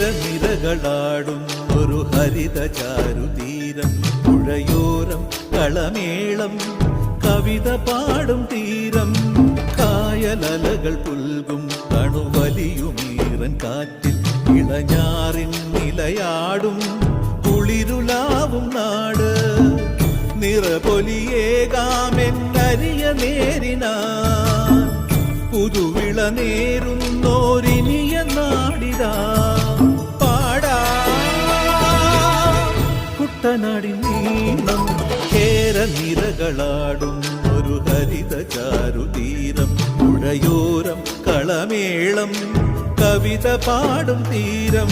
കേരനിരകളാടും ഒരു ഹരിത ചാരുതീരം, പുഴയോരം കളമേളം കവിത പാടും തീരം, കായലലകൾ പുൽകും കണുവലിയുമീറൻ കാറ്റിൽ ഇളഞ്ഞാറിൻ നിലയാടും കുളിരുലാവും നാട്, നിറപൊലിയേകാമെന്നരിയ നേരിനാ പുതുവിള നേരുന്നോരിനിയ നാടിതാ പാടാ കുട്ടനാടിൻ നീളം. കേരനിരകളാടും ഒരു ഹരിത ചാരുതീരം, പുഴയോരം കളമേളം കവിത പാടും തീരം.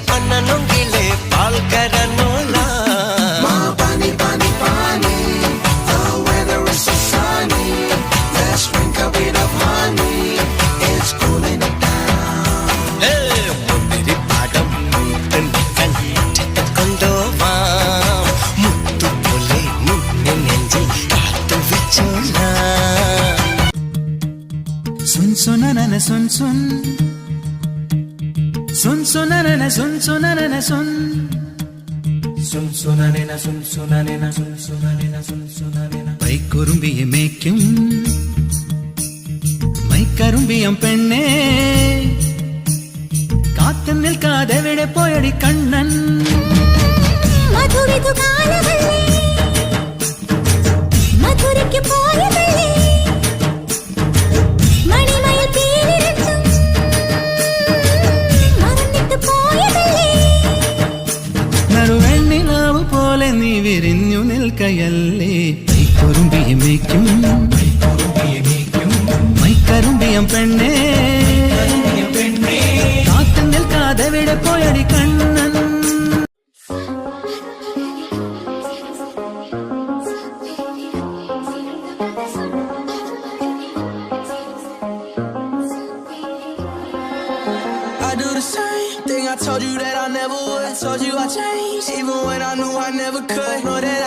പന്നൊങ്കിലെ പാൽക്കരനോല Bunny, bunny, bunny, the weather is so sunny. Let's drink a bit of honey, it's cooling it down. മുന്തിരി പാടം കൊണ്ടുപോവാം, മുത്തുപോലെ നിന്നെ നെഞ്ചിൽ കാത്തു വെച്ചോളാം. സുൻ സുനനന സുൻ സുൻ സുൻ സുനനന സുൻ സുനനന സുൻ സുൻ സുനനന സുൻ സുനനന സുൻ സുനനന സുൻ സുനനന. പൈക്കുറുമ്പിയെ മേയ്ക്കും മൈക്കറുമ്പിയം പെണ്ണേ, കാത്തു നിൽക്കാതെ എവിടെ പോയടി കണ്ണൻ. മധുരയ്ക്ക് പോയതല്ലേ നറുവെണ്ണിലാവ് പോലെ നീ വിരിഞ്ഞു നിൽക്കയല്ലേ. പൈക്കുറുമ്പിയെ മേയ്ക്കും മൈക്കറുമ്പിയം പെണ്ണേ, കാത്തു നിൽക്കാതെ എവിടെ പോയടി Kannan. I do the same thing I told you that I never would. I told you I changed, even when I knew I never could. Know that